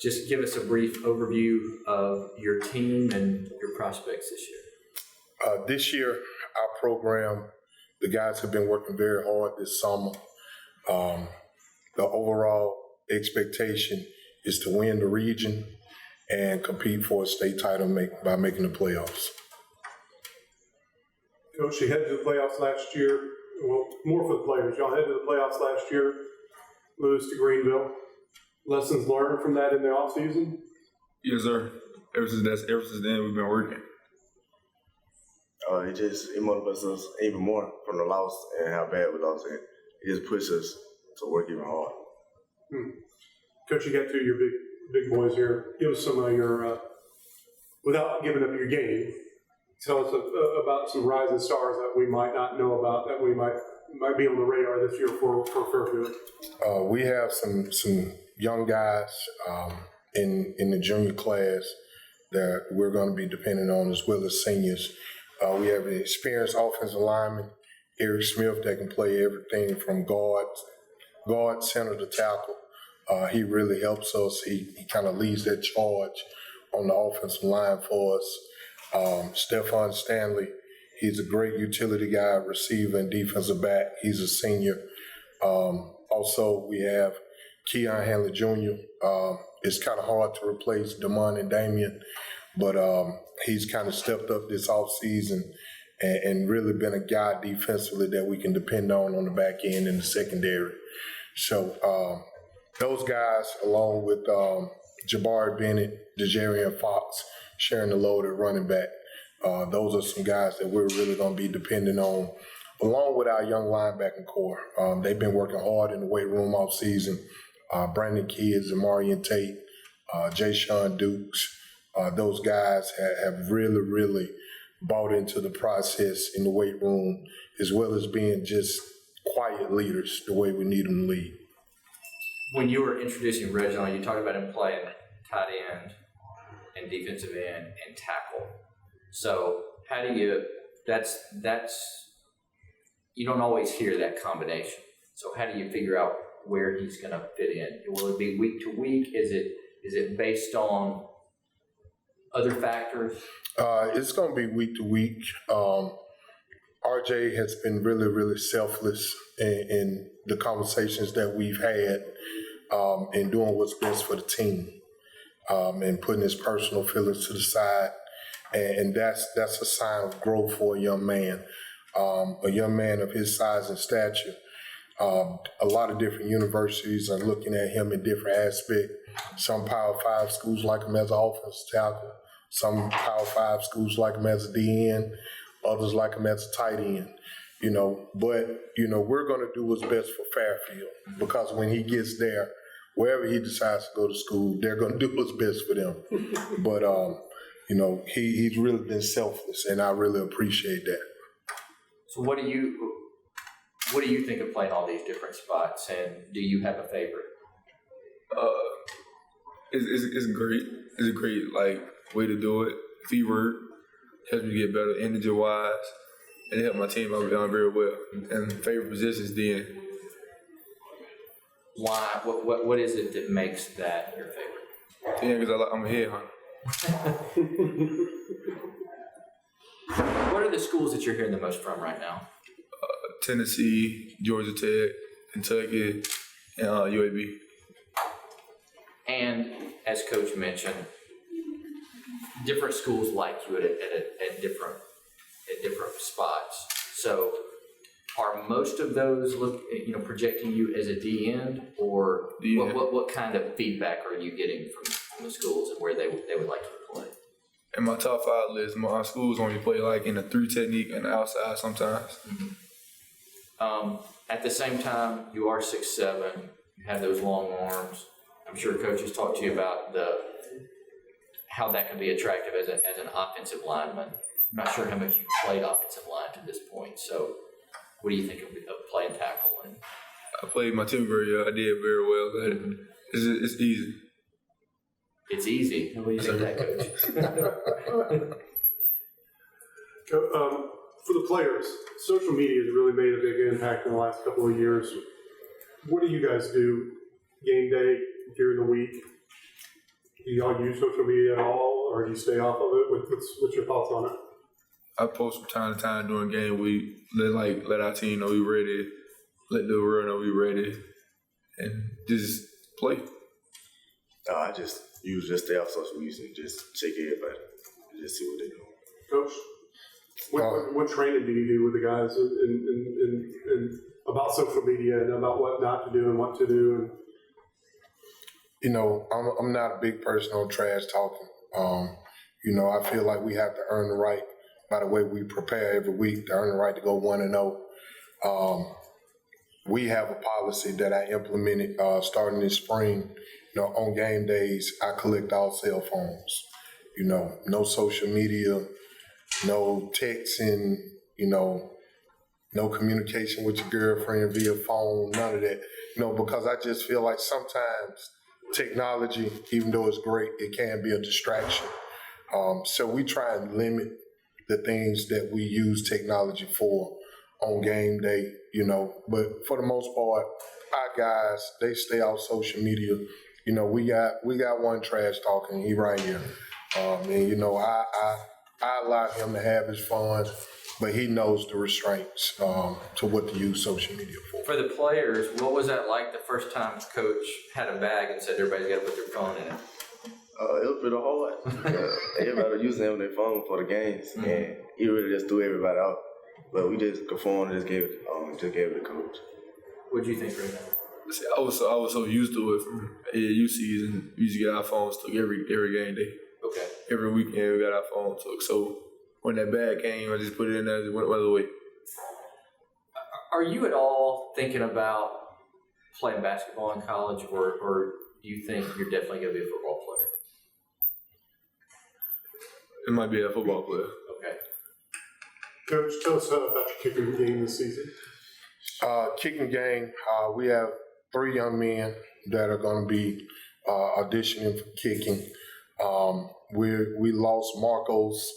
just give us a brief overview of your team and your prospects this year. This year, our program, the guys have been working very hard this summer. The overall expectation is to win the region and compete for a state title by making the playoffs. Coach, you headed to the playoffs last year. Well, more for the players. Y'all headed to the playoffs last year, lose to Greenville. Lessons learned from that in the offseason? Yes, sir. Ever since then, we've been working. It motivates us even more from the loss and how bad we lost it. It just pushes us to work even hard. Coach, you got two of your big boys here. Give us some of your, without giving up your game, tell us about some rising stars that we might not know about that we might be on the radar this year for Fairfield. We have some young guys in the junior class that we're going to be depending on, as well as seniors. We have an experienced offensive lineman, Eric Smith, that can play everything from guard, center to tackle. He really helps us. He kind of leads that charge on the offensive line for us. Stephon Stanley, he's a great utility guy, receiver and defensive back. He's a senior. Also, we have Keon Hanley Jr. It's kind of hard to replace Damon and Damian, but he's kind of stepped up this offseason and really been a guy defensively that we can depend on the back end and the secondary. So those guys, along with Jabari Bennett, DeJarian Fox, sharing the load at running back, those are some guys that we're really going to be depending on, along with our young linebacking core. They've been working hard in the weight room all season. Brandon Kids, Amarian Tate, Jay Sean Dukes, those guys have really bought into the process in the weight room, as well as being just quiet leaders the way we need them to lead. When you were introducing Reginald, you talked about him playing tight end and defensive end and tackle. So how do you, that's you don't always hear that combination. So how do you figure out where he's going to fit in? Will it be week to week? Is it based on other factors? It's going to be week to week. RJ has been really selfless in the conversations that we've had in doing what's best for the team and putting his personal feelings to the side. And that's a sign of growth for a young man of his size and stature. A lot of different universities are looking at him in different aspects. Some Power 5 schools like him as an offensive tackle. Some Power 5 schools like him as a DN. Others like him as a tight end. But we're going to do what's best for Fairfield, because when he gets there, wherever he decides to go to school, they're going to do what's best for them. But he's really been selfless, and I really appreciate that. So what do you think of playing all these different spots, and do you have a favorite? It's great. It's a great way to do it. Teamwork helps me get better, energy wise, and it helped my team out very well. And favorite positions then. Why? What is it that makes that your favorite? Yeah, because I'm a headhunter. What are the schools that you're hearing the most from right now? Tennessee, Georgia Tech, Kentucky, and UAB. And as Coach mentioned, different schools like you at different spots. So, are most of those projecting you as a D end, or what kind of feedback are you getting from the schools and where they would like you to play? In my top 5 list, my schools only play in the 3 technique and the outside sometimes. Mm-hmm. At the same time, you are 6'7". You have those long arms. I'm sure coaches talk to you about how that can be attractive as an offensive lineman. I'm not sure how much you've played offensive line to this point. So, what do you think of playing tackle? I played my 10th grade year. I did very well at it. It's easy. It's easy. What do you think of that, Coach? For the players, social media has really made a big impact in the last couple of years. What do you guys do game day, during the week, Do y'all use social media at all, or do you stay off of it? What's your thoughts on it? I post from time to time during game week. Let our team know we ready. Let the world know we ready, and just play. I just usually just stay off social media and just check everybody and just see what they do. Coach, what training do you do with the guys in about social media and about what not to do and what to do? And You know, I'm not a big person on trash talking. You know, I feel like we have to earn the right by the way we prepare every week to earn the right to go 1-0. We have a policy that I implemented starting this spring. You know, on game days, I collect all cell phones. You know, no social media, no texting, you know, no communication with your girlfriend via phone, none of that. You know, because I just feel like sometimes technology, even though it's great, it can be a distraction. So we try and limit the things that we use technology for on game day, you know. But for the most part, our guys, they stay off social media. You know, we got one trash talking, he right here. And, you know, I allow him to have his fun, but he knows the restraints to what to use social media for. For the players, what was that like the first time Coach had a bag and said everybody's got to put their phone in it? It was pretty hard. Everybody was using their phone for the games, and he really just threw everybody out. But we just conformed and just gave it to coach. What do you think, Ray? See, I was so used to it from AAU season. We used to get our phones took every game day. Okay. Every weekend we got our phone took. So when that bag came, I just put it in there and went away. Are you at all thinking about playing basketball in college, or do you think you're definitely going to be a football player? It might be a football player. Okay. Coach, tell us about your kicking game this season. Kicking game, we have 3 young men that are going to be auditioning for kicking. We lost Marcos,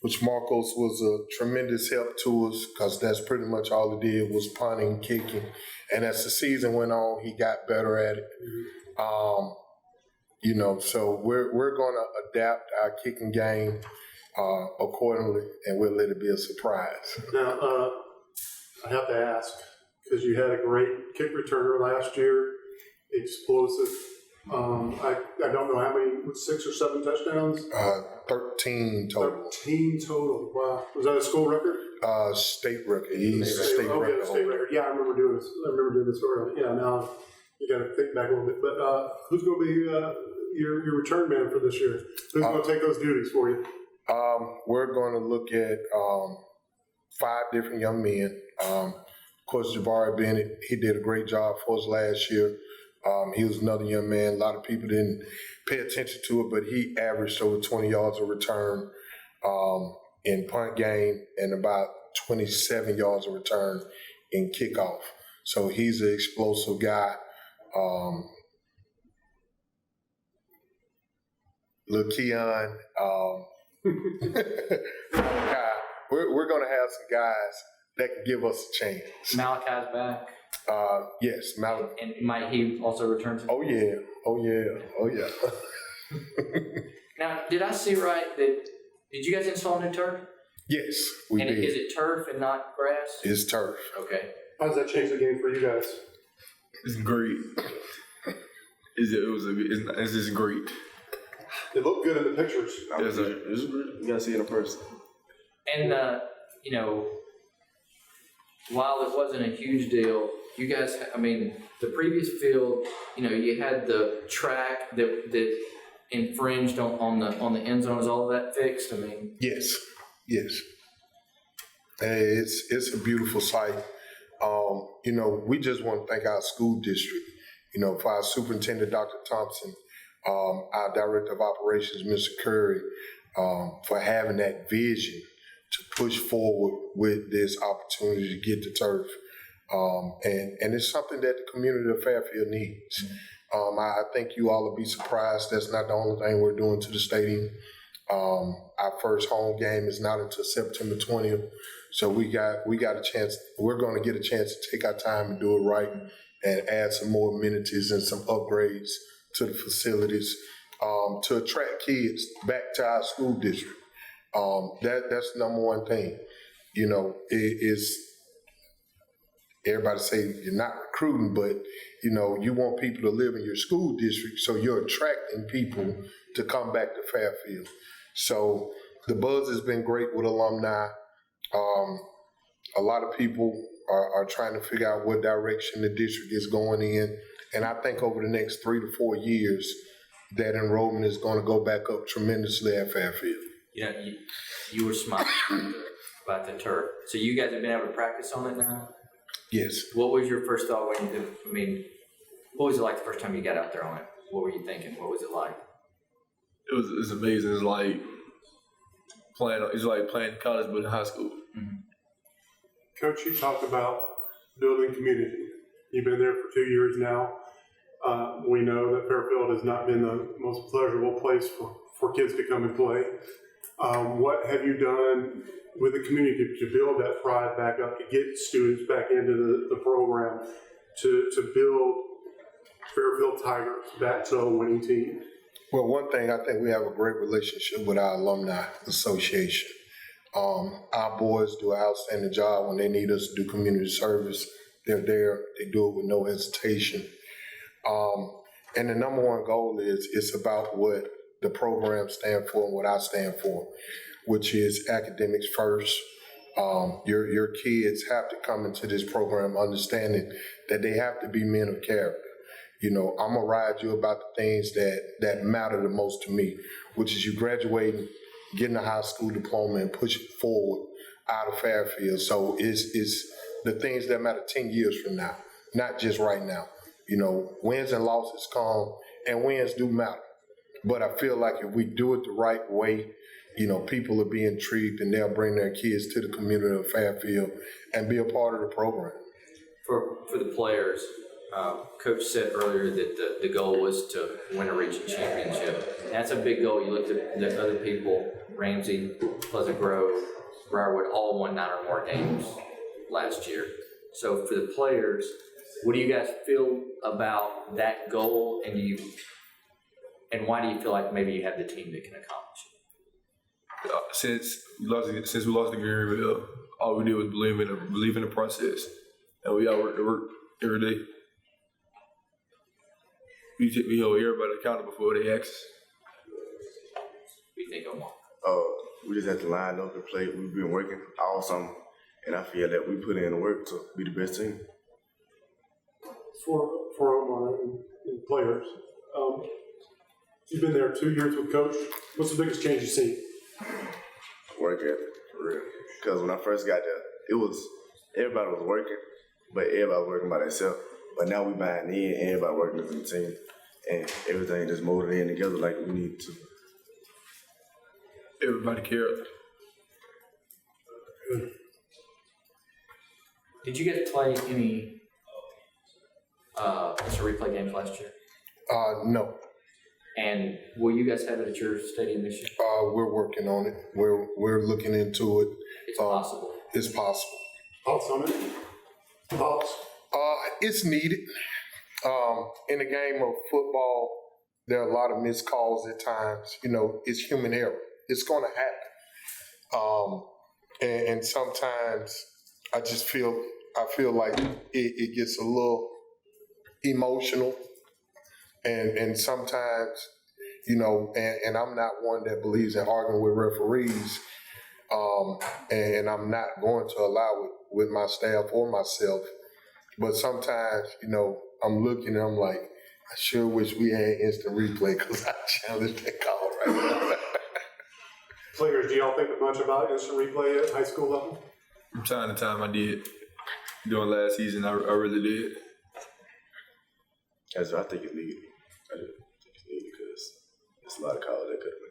which Marcos was a tremendous help to us because that's pretty much all he did was punting, kicking. And as the season went on, he got better at it. You know, so we're going to adapt our kicking game accordingly, and we'll let it be a surprise. Now, I have to ask, because you had a great kick returner last year, explosive. I don't know how many, 6 or 7 touchdowns? 13 total. 13 total. Wow. Was that a school record? State record. He's a state okay, record. State record. Yeah, I remember doing this. I remember doing this story. Yeah, now you got to think back a little bit. But who's going to be your return man for this year? Who's going to take those duties for you? We're going to look at 5 different young men. Of course, Jabari Bennett, he did a great job for us last year. He was another young man. A lot of people didn't pay attention to it, but he averaged over 20 yards of return in punt game and about 27 yards of return in kickoff. So he's an explosive guy. Lil Keon, we're going to have some guys that can give us a chance. Malachi's back. Yes, Malachi. And might he also return to? Oh yeah. Now, did I see right that did you guys install new turf? Yes, we and did. Is it turf and not grass? It's turf. Okay. How does that change the game for you guys? It's great. It's just great. It looked good in the pictures. Yes, sir. You gotta see it in person. And you know, while it wasn't a huge deal, you guys, I mean, the previous field, you know, you had the track that infringed on the end zone. Is all of that fixed? I mean, Yes. Hey, it's a beautiful sight. You know, we just want to thank our school district. You know, for our superintendent, Dr. Thompson, our director of operations, Mr. Curry, for having that vision to push forward with this opportunity to get the turf. And it's something that the community of Fairfield needs. I think you all will be surprised that's not the only thing we're doing to the stadium. Our first home game is not until September 20th. So we got a chance, we're going to get a chance to take our time and do it right and add some more amenities and some upgrades to the facilities. to attract kids back to our school district. That's the number one thing. You know, it is. Everybody say you're not recruiting, but you know you want people to live in your school district, so you're attracting people to come back to Fairfield. So the buzz has been great with alumni. A lot of people are trying to figure out what direction the district is going in, and I think over the next 3 to 4 years, that enrollment is going to go back up tremendously at Fairfield. You know, you were smiling about the turf. So you guys have been able to practice on it now? Yes. What was your first thought when you, I mean, what was it like the first time you got out there on it? What were you thinking? What was it like? It's amazing. It's like playing college but in high school. Mm-hmm. Coach, you talked about building community. You've been there for 2 years now. We know that Fairfield has not been the most pleasurable place for kids to come and play. What have you done with the community to build that pride back up, to get students back into the program, to build Fairfield Tigers back to a winning team? Well, one thing, I think we have a great relationship with our alumni association. Our boys do an outstanding job when they need us to do community service. They're there. They do it with no hesitation. And the number one goal is it's about what the program stands for and what I stand for, which is academics first. Your kids have to come into this program understanding that they have to be men of character. You know, I'm gonna ride you about the things that matter the most to me, which is you graduating, getting a high school diploma, and push it forward out of Fairfield. So it's the things that matter 10 years from now, not just right now. You know, wins and losses come, and wins do matter. But I feel like if we do it the right way, you know, people will be intrigued and they'll bring their kids to the community of Fairfield and be a part of the program. For the players, Coach said earlier that the goal was to win a region championship. And that's a big goal. You looked at the other people, Ramsey, Pleasant Grove, Briarwood, all won 9 or more games last year. So for the players, what do you guys feel about that goal, and why do you feel like maybe you have the team that can accomplish it? Since we lost to Greenville, all we did was believe in the process, and we all work to work every day. We hold everybody accountable before they ask us. What do you think, Omar? We just have to line up and play. We've been working all summer, and I feel that we put in the work to be the best team. For Omar and players, you've been there 2 years with Coach. What's the biggest change you've seen? Work ethic, for real. Because when I first got there, everybody was working, but everybody was working by themselves. But now we buying in, everybody working as a team, and everything just molded in together like we need to. Everybody cares. Did you guys play any replay games last year? No. And will you guys have it at your stadium this year? We're working on it. We're looking into it. It's possible. It's possible. Thoughts on it? Thoughts? It's needed. In the game of football, there are a lot of missed calls at times. You know, it's human error. It's going to happen. And sometimes I feel like it gets a little emotional. And sometimes, you know, and I'm not one that believes in arguing with referees. And I'm not going to allow it with my staff or myself. But sometimes, you know, I'm looking and I'm like, I sure wish we had instant replay because I challenged that call right now. Players, do y'all think much about instant replay at high school level? From time to time, I did. During last season, I really did. I think it's needed. I do think it's needed because there's a lot of college that could have